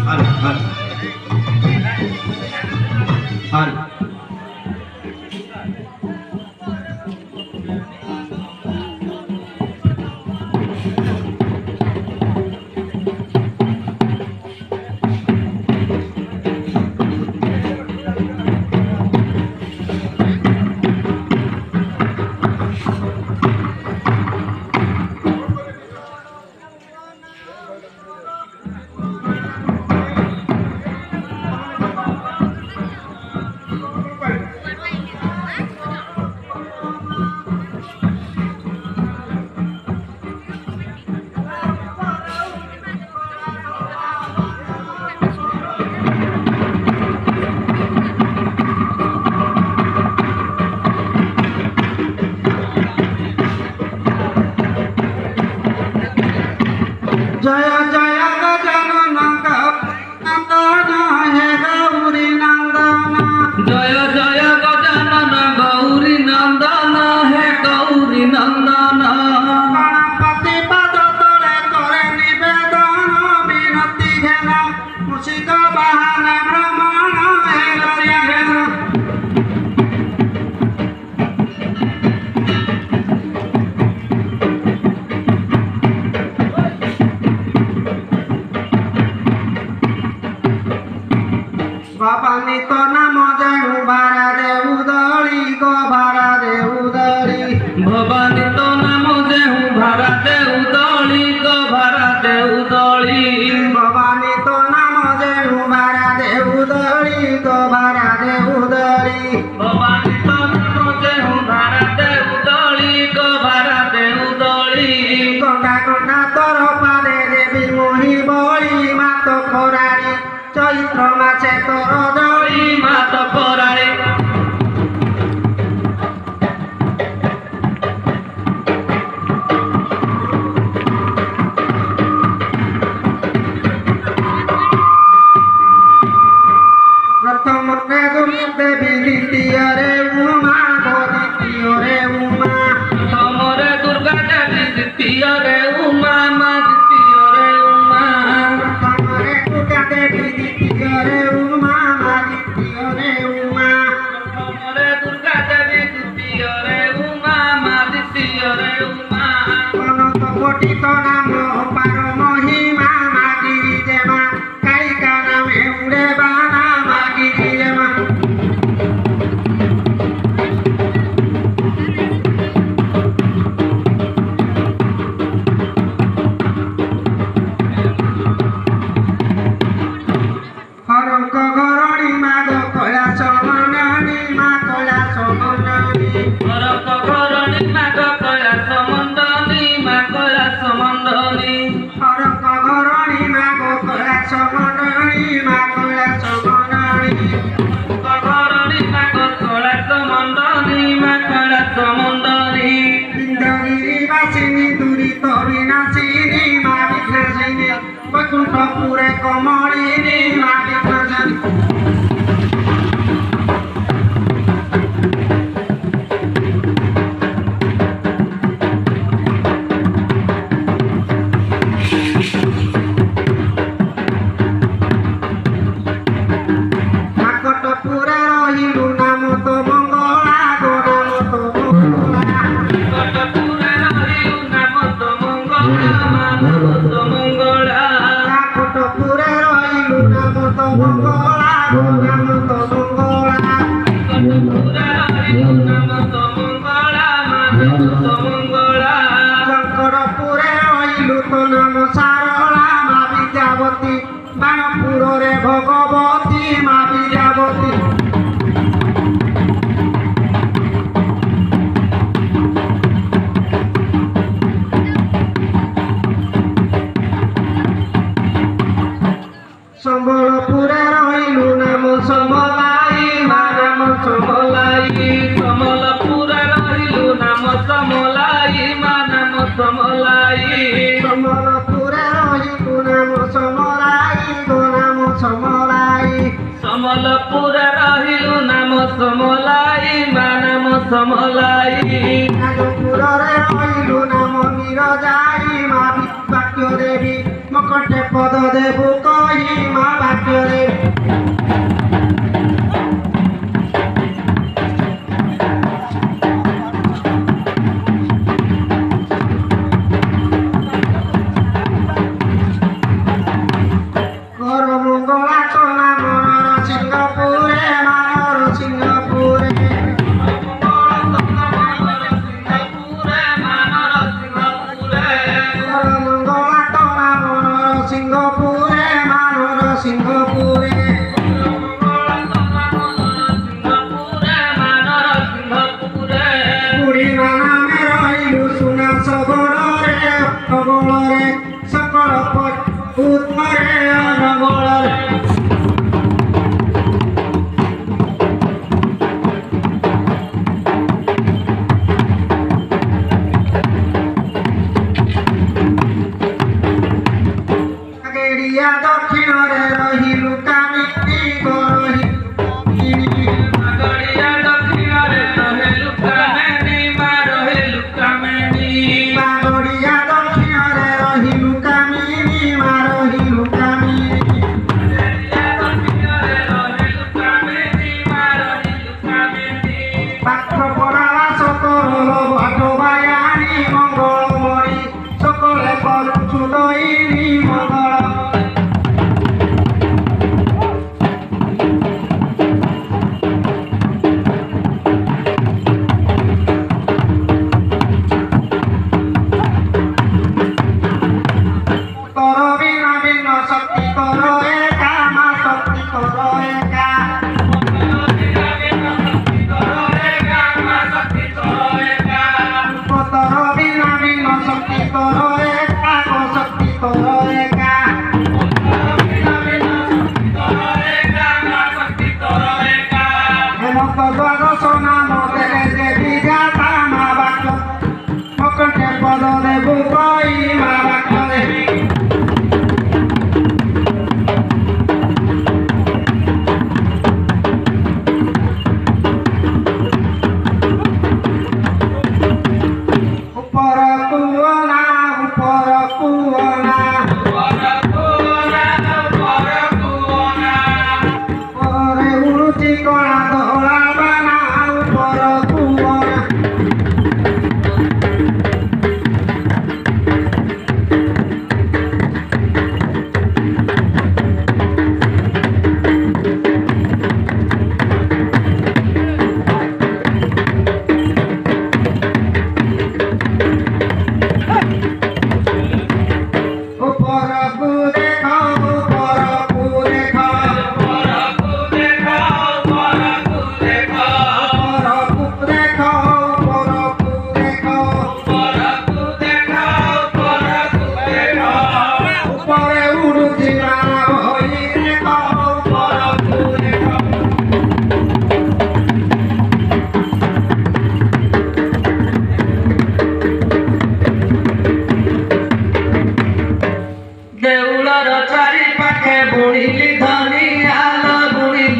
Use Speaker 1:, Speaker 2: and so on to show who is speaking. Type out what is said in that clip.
Speaker 1: हर हर हर जय जय गजानन नंदन हे गौरी नंदन जय जय गजानन गौरी नंदन हे गौरी नंदन गणपति पद तले करे निवेदन विनती घेन मुसिक बाहन भ्रमण हे गौरी घेन भवानी तो नाम देहु भारा देहु दड़ी गो भारा देहु दड़ी भवानी तो नाम देहु भारा देहु दड़ी गो भारा देहु दड़ी भवानी तो नाम देहु भारा देहु दड़ी गो भारा देहु दड़ी भवानी तो नाम देहु भारा देहु दड़ी गो भारा देहु दड़ी गंगा गंगा तोर पादे देवी मोहि बड़ी मात खरारी चैत्र मासे तोर दड़ी मात खरारी प्रथम रे दुर्गे देवी द्वितीय रे उमा द्वितीय रे उमा प्रथम रे दुर्गा देवी द्वितीय रे उमा द्वितीय रे उमा प्रथम रे दुर्गा देवी द्वितीय रे उमा द्वितीय रे उमा प्रथम रे दुर्गा देवी द्वितीय रे उमा द्वितीय रे उमा अनंत कोटि तो नाम अपार महिमा मागिरी जेमा कालिका नामे उड़े बाना मागिरी जेमा हरक घरणी माग कैलास मंडनी मा कैलास मंडनी हरक घरणी माग कैलास मंडनी मा कैलास मंडनी हरक घरणी माग कैलास मंडनी मा कैलास मंडनी घरणी माग कैलास मंडनी मा कैलास मंडनी इंद्रगिरी वासिनी दूरी तोरी नासिनी मा विघ्नासिनी वैकुंठपुरे कमलिनी मा विघ्नासिनी नाकटपुरे रहिलु नाम तो मंगला गो नाम तो मंगला नाकटपुरे रहिलु नाम तो मंगला नाम तो मंगला नाकटपुरे रहिलु नाम तो मंगला गो नाम तो मंगला नाकटपुरे रहिलु नाम तो मंगला नाम तो मंगला शंकरपुरे रहिलु तो नाम सारला मा विद्यावती बाणपुर रे भगवती मा विद्यावती संबलपुरे रहिलु नाम समलाई मा नाम समलाई समलपुरे रहिलु नाम समलाई मा नाम समलाई समलपुरे रहिलु नाम समलाई गो नाम समलाई समलपुरे रहिलु नाम समलाई मा नाम समलाई नागपुर रे रहिलु नाम वीरजाई मा विवाक्य देवी मकटे पद देबु कही मा সিংহপুরে বুড়িমা নামে রহিলু সুনা সগরে অনগଳରେ সকল উত্তরে অনগଳରେ গেরিয়া দক্ষিণরে রহিলু কামিনী গরিয়া দক্ষিণরে রহিলু কামিনী রহিলু কামিনী গরিয়া দক্ষিণরে রহিলু কামিনী রহিলু কামিনী পাঠ পড়ালা সকল ভাট বায়ানি মঙ্গলময়ী সকলে করছু দৈনী মঙ্গল তর বিনা বিঘ্ন শক্তি তর